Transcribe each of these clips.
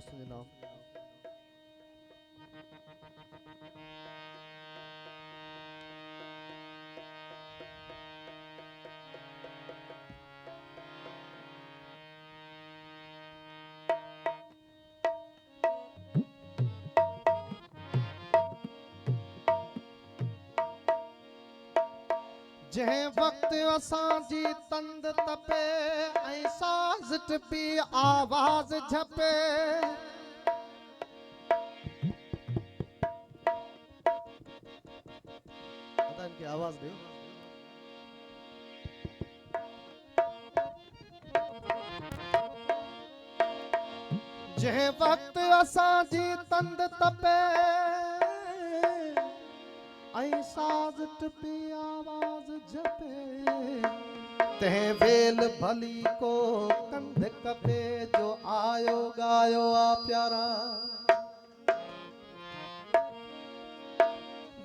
हुस्न नाम। जंहिं वक्त असांजी तंद तपे ऐं साज़ टिपी आवाज़ झपे, पता इनकी आवाज़ दे। जंहिं वक्त असांजी तंद तपे ऐं साज़ टिपी आवाज़ झपे, तंहिं वेल भली को कंध कपे जो आयो गायो आ प्यारा।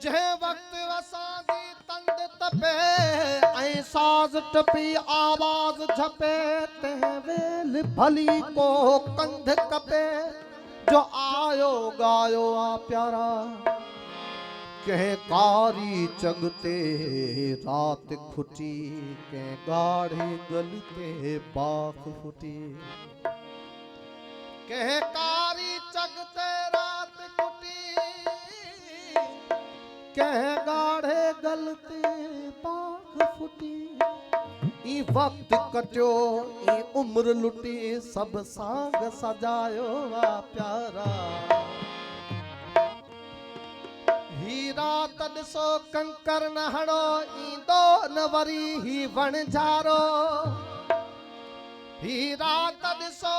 जंहिं वक्त असांजी तंद तपे ऐं साज़ टिपी आवाज़ झपे, तंहिं वेल भली को कंध कपे जो आयो गायो आ प्यारा। कंहिं कारी चॻते रात खुटी, कंहिं ॻाढ़े गल ते बाख फुटी। कंहिं कारी चॻते रात खुटी, कंहिं ॻाढ़े गल ते बाख फुटी। ई वक्त कटियो ई उम्र लुटी, सब सांग सजायो आ प्यारा। ही रात ॾिसो कंकर न हणो, ईंदो न वरी ही वणझारो। ही रात ॾिसो,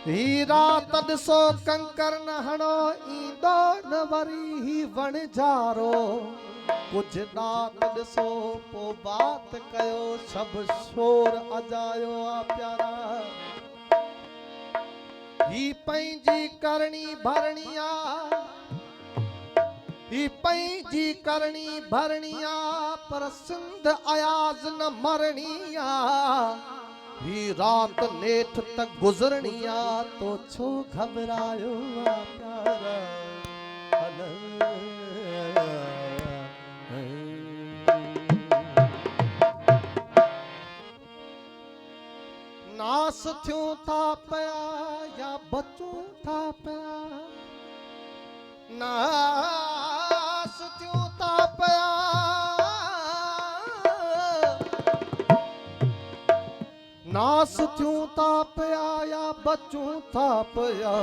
ही रात ॾिसो कंकर न हणो, ईंदो न वरी ही वणझारो। कुछ रात ॾिसो पो बात कयो, सब शोर अजायो आ प्यारा। ही पंहिंजी करणी भरणी आ, ही पंहिंजी करणी भरणी आ, पर सिंध अयाज़ न मरणी आ। ही रात नेठ त गुज़रणी आ, तो छो घबरायो आ प्यारा। नास थियूं था पिया या बचूं था पिया, नास थियूं था पिया, नास थियूं था पिया या बचूं था पिया।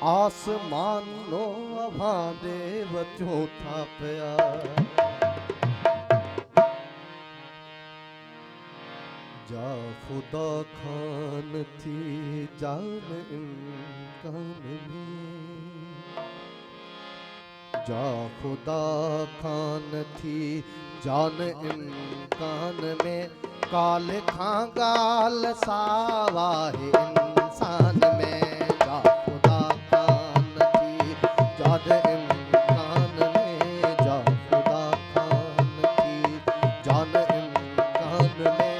आसमानो अभांदे बचूं था पिया। जा खुदा खान थी जान इम्कान में, जा खुदा खान थी जान इम्कान में। काल खां गाल सावा है इंसान में, जा खुदा खान थी जान इम्कान में, जा खुदा खान थी जान इम्कान में।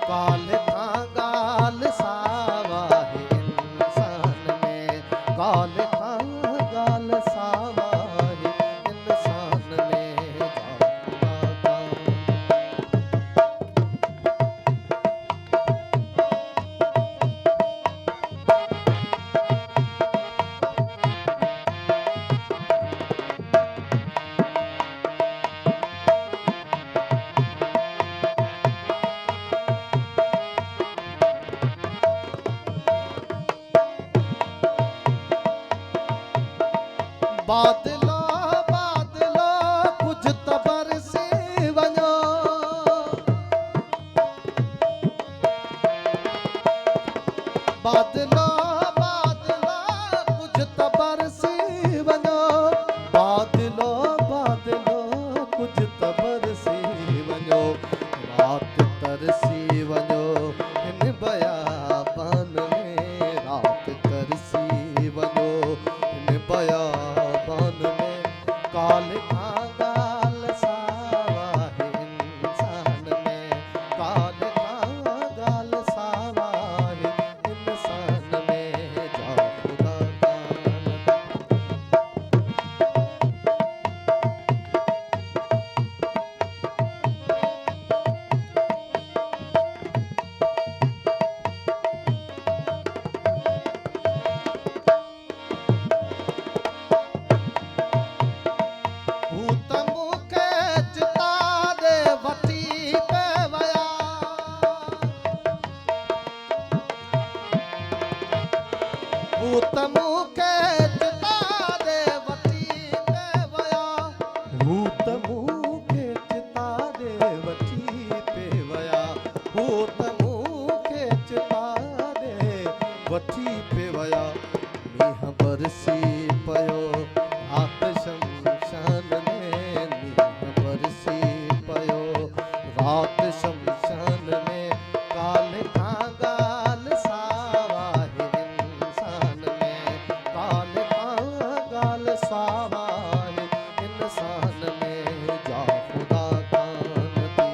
काल खां गाल सावा है इंसान में, काल खां गाल सावा है इंसान में। बादलो बादलो कुछ त बरसी वञो, बादलो बादलो कुछ त बरसी वञो। बादलो बादलो कुछ त बरसी वञो। रात तरसी वञो हिन बयाबान में, रात तरसी वञो हिन बयाबान में। काल खां गाल सावा है इंसान में, काल खां गाल सावा है भूत मुखे चिता दे वठी पे वया भूत मुखे चिता दे वठी पे वया भूत मुखे चिता दे वठी पे वया मीह बरसी पयो आतशम शान में मीह बरसी पयो रात शमशान में काल का गाल सावा है इंसान में काल का गाल सावा है इंसान में जा खुदा कान दी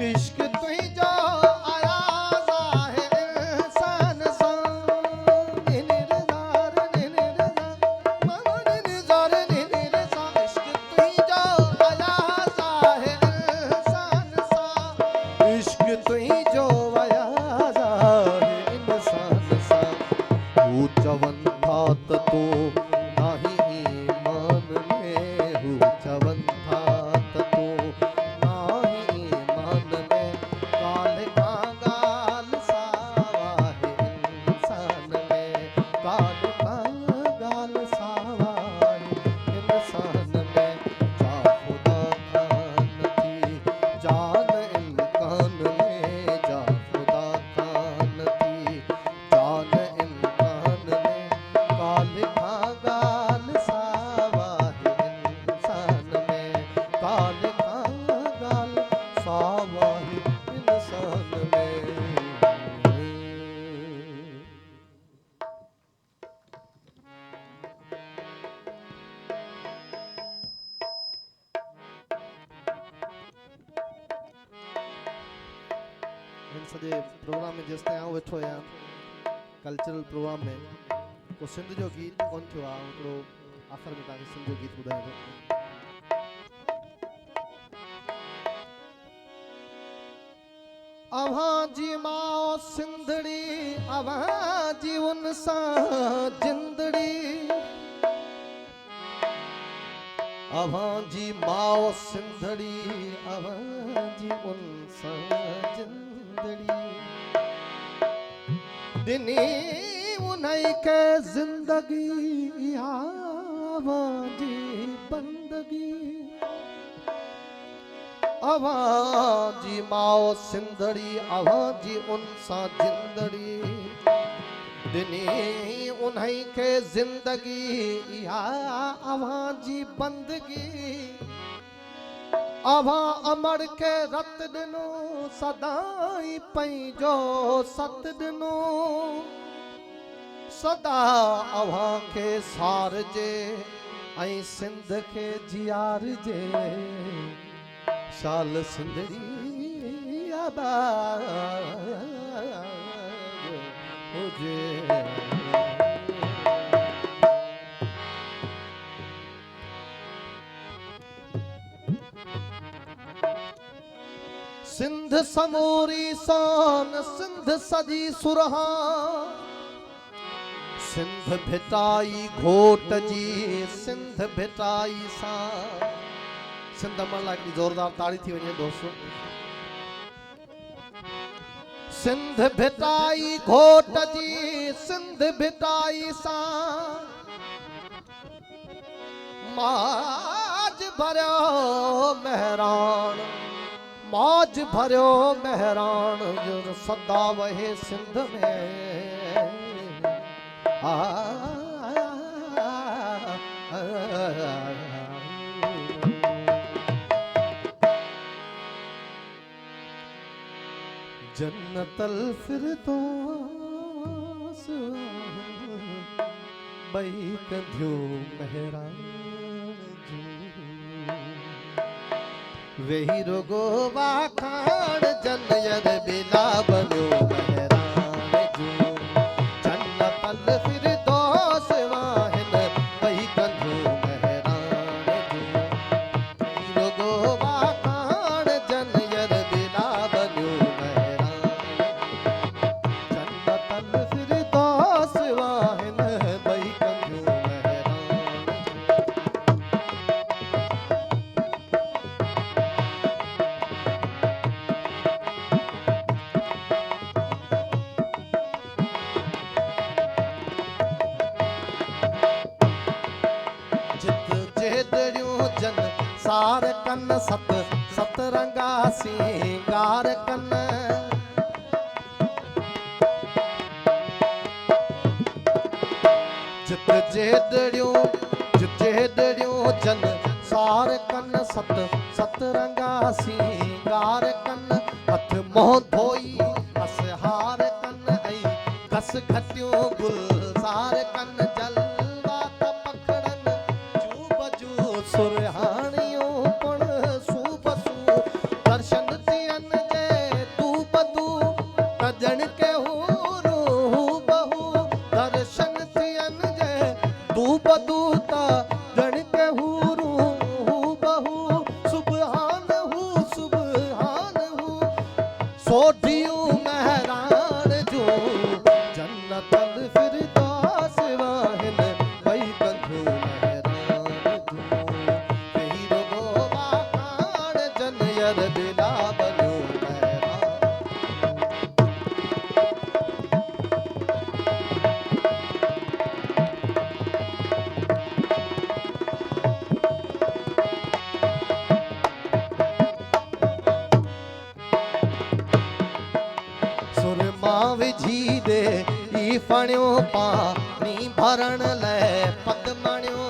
इश्क तुई जो आया ज़ाहिर इंसान सा निनिरदार निनिरदार निनिरदार इश्क तुई जो आया ज़ाहिर इंसान सा इश्क तुई जो आया ज़ाहिर इंसान सा हू चवन भात तो नाही ईमान में हू चवन भात तो नाही ईमान में काल का गाल सावा है इंसान में काल का गाल सावा है इंसान में जा खुदा खान थी जान इम्कान में जा खुदा खान थी जान इम्कान में काल का गाल सावा है इंसान में काल का गाल सावा है इंसान में इन सॼे प्रोग्राम में जेसिताईं आउं वेठो आहियां कल्चरल प्रोग्राम में को सिंध जो गीत कोन थियो आहे हिकिड़ो आख़िर में तव्हांखे सिंध जो गीत ॿुधायां थो अवां जी माओ सिंधड़ी अवां जी उन सां जिंदड़ी अवां जी माओ सिंधड़ी अवां जी उन सां जिंदड़ी दिनी उन्हीं के जिंदगी अवां जी बंदगी अवां जी माओ सिंधड़ी अवां जी उन सां जिंदड़ी दिनी उन्हीं के जिंदगी अवां जी बंदगी अवां अमर के रत दिनो सदाई पंहिंजो सत दिनो सदा अवां के सारजे ऐं सिंध के जियारजे शाल सिंधड़ी आबाद हुजे सिंध समूरी सोन सिंध सजी सुरहा सिंध भिटाई घोट जी सिंध भिटाई सा सिंध मन लाइ जोरदार ताड़ी थी वञे दोस्तों सिंध भिटाई घोट जी सिंध भिटाई सा माज भरियो मेहरान मौज भरियो मेहरान जो सदा वहे सिंध में जन्नतल फिरदौस बई कंधियूं मेहरान वेही रुगो वाखाण जन्नत बिला बनो मेहरान जूं जन्नतल फिरदौस वाहिन बई कंधियूं मेहरान जूं रुगो वाखाण जन्नत बिला बनो मेहरान जन्नतल कन सत सतरंगा सिंगार कन जित जेदड़ियों जन सार कन सत सतरंगा सिंगार कन हथ मोह धोई असहार कन ऐ कस घटियों गुलजार कन जलवा पखड़न जू बजू सुरहानियों पण सूबसू दर्शन थियन जे तू बदू तजन के हूरू बहू दर्शन थियन जे तू बदू तजन के हूरू बहू सुबहान हूँ सोढ़ियूं महरान जो जन्नतल फिरदौस वाहिन भई कंधू महरान जो कही रुगो बाखान जन यर बिला बनो महरान सुरमा विझी दे ई फणियो पानी भरण ले पदमणियो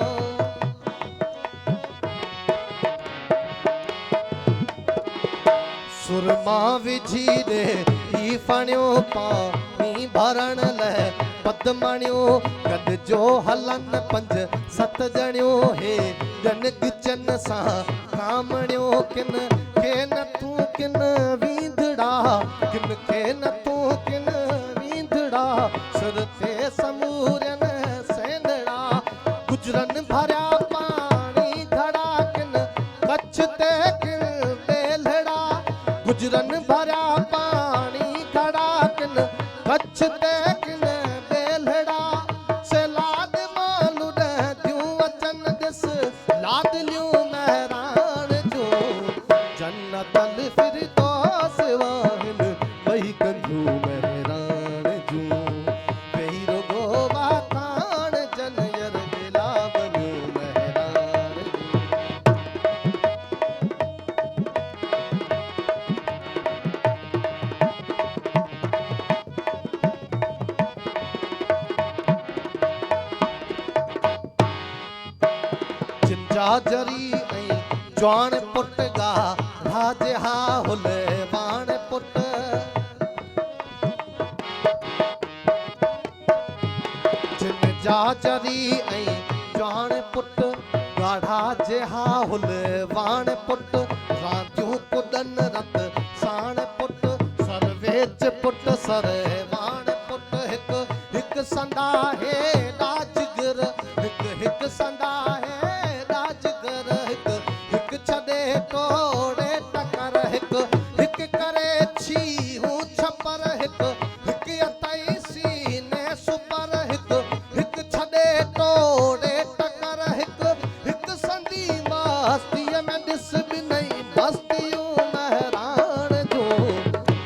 सुरमा विझी दे ई फणियो पानी भरण ले पदमणियो गद जो हलन पंज सत जणियो हे जन गिचन सा कामणियो किन के न तू किन वींदड़ा किन के न तू किन वींदड़ा सुर ते समूरन सेंदड़ा गुजरन भरिया पानी घड़ा किन कच्छ ते किन बेलड़ा गुजरन भरिया पानी घड़ा किन कच्छ ते किन बेलड़ा से लाद मालू दियूं अचन दिस लाद लियूं महरान जो जन्नतल फिरदौस वाहिन वही कंधू महरान जो कही रुगो बाखान जन यर बिला बनो महरान जिंजा जरी ऐं जवान पुट गा राजहा हुल बाण पुट जिन जा जरी ऐं जवान पुट गाढ़ा जेहा हुल बाण पुट राजू कुदन रत साण पुट सरवेच पुट सर बाण पुट हिक संदा है राजगर हिक संदा है राजगर हिक छदे टोड़े टकर हिक करे छी हूँ छपर हिक अतई सीने सुपर हिक छदे टोड़े टकर हिक संदी मस्तीअ में ॾिस बि नई बस्तियूं महरान जो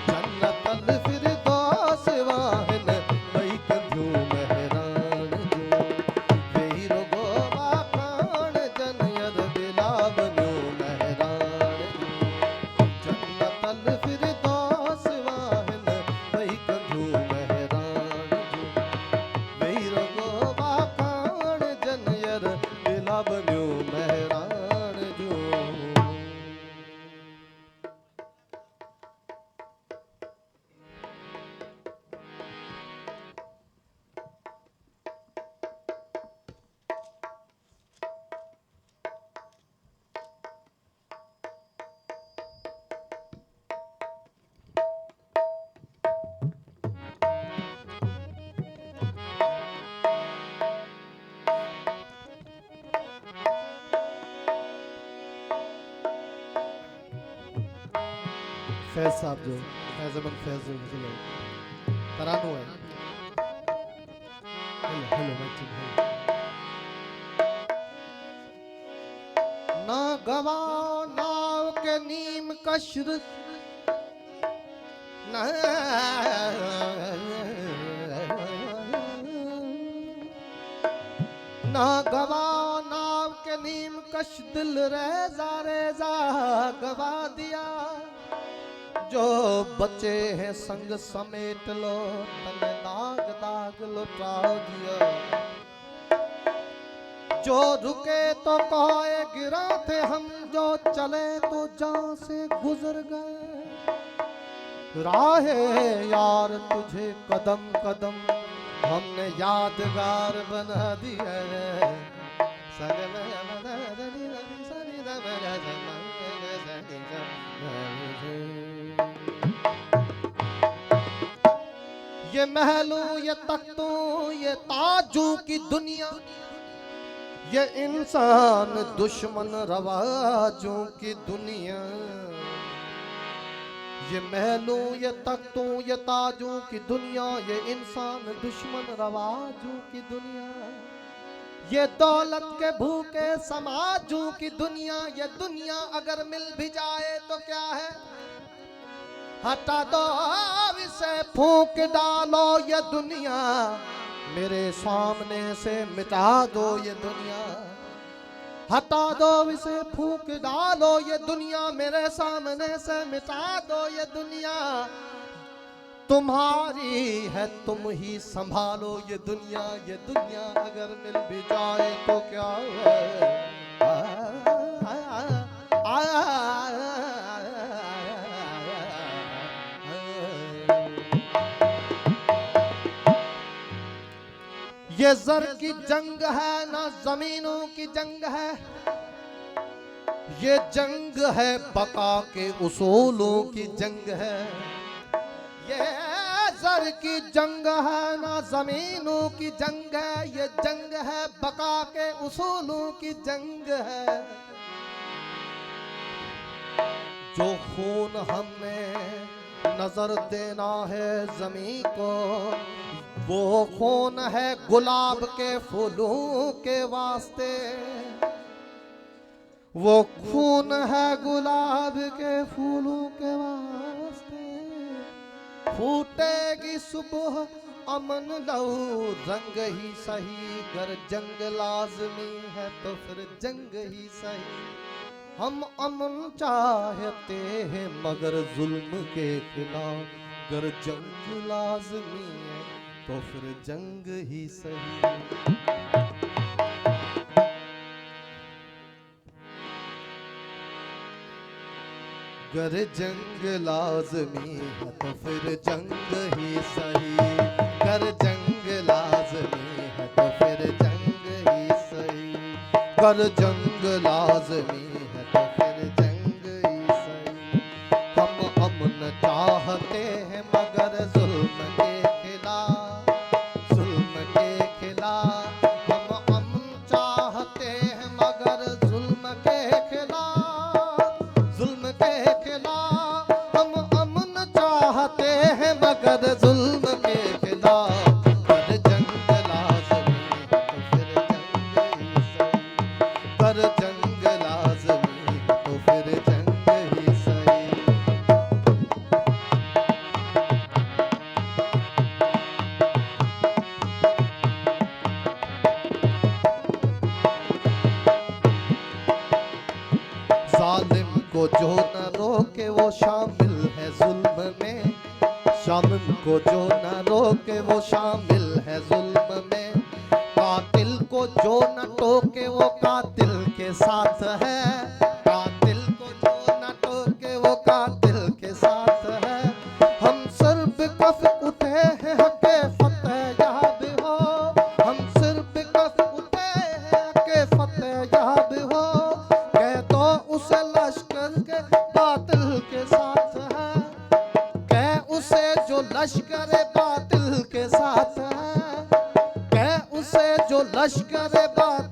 जन्नतल फिरदौस वाहिन भई कंधियूं महरान जो वेही रुगो बाखान जन यर बिला बनो महरान जो जन्नतल फिरदौस वाहिन भई कंधियूं महरान जो वेही रुगो बाखान जन यर बिला बनो महरान जो फैज साहब जो फैज अहमद फैज जो तरानो है हेलो माइक ना गवा नाव के नीम कश्र ना ना गवा नाव के नीम कश दिल रेजा गवा दिया। जो बचे हैं संग समेट लो, तने दाग दाग लुटा दिया। जो रुके तो कोए गिरा थे हम, जो चले तो जहां से गुजर गए। राहे यार तुझे कदम कदम हमने यादगार बना दिया है। ये महलों ये तख्तों ये ताजों की दुनिया, ये इंसान दुश्मन रवाजों की दुनिया। ये महलों ये तख्तों ये ताजों की दुनिया, ये इंसान दुश्मन रवाजों की दुनिया। ये दौलत के भूखे समाजों की दुनिया। ये दुनिया अगर मिल भी जाए तो क्या है, हटा दो इसे फूंक डालो। ये दुनिया मेरे सामने से मिटा दो। ये दुनिया हटा दो इसे फूंक डालो। ये दुनिया मेरे सामने से मिटा दो। ये दुनिया तुम्हारी है, तुम ही संभालो। ये दुनिया अगर मिल भी जाए तो क्या है। ये जर की जंग है ना जमीनों की जंग है। ये जंग है बका के उसूलों की जंग है। ये जर की जंग है ना जमीनों की जंग है। ये जंग है बका के उसूलों की जंग है। जो खून हमें नजर देना है जमीन को, वो खून है गुलाब के फूलों के वास्ते। वो खून है गुलाब के फूलों के वास्ते। फूटेगी सुबह अमन लहू रंग ही सही। गर जंग लाजमी है तो फिर जंग ही सही। हम अमन चाहते हैं मगर जुल्म के खिलाफ। गर जंग लाजमी है तो फिर जंग ही सही। गर जंग लाजमी है तो फिर जंग ही सही। गर जंग लाजमी है तो फिर जंग ही सही। गर जंग लाजमी है तो फिर जंग ही सही। हम अमन चाहते हैं मगर जुल्म के खिलाफ। जुल्म के खिलाफ हम अमन चाहते हैं मगर जुल्म के खिलाफ। जुल्म के खिलाफ हम अमन चाहते हैं मगर जुल्म के खिलाफ। कर जंग लाज़मी है तो फिर जंग ही सही। कर जंग लाज़मी है तो फिर जंग ही सही। जालिम को जो न रोके वो शामिल है जुल्म में। शामिल को जो न रोके वो शामिल है जुल्म में। कातिल को जो न टोके वो कातिल के साथ है। कातिल को जो न टोके वो कातिल के साथ है। हम सर पे कफ उठे हैं हके फतेह याद हो। हम सिर पे कफ उठे हैं हके फतेह याद हो। कह तो उसे लश्कर के बातिल के साथ है। कह उसे जो लश्कर बातिल के साथ है। कह उसे जो लश्कर बातिल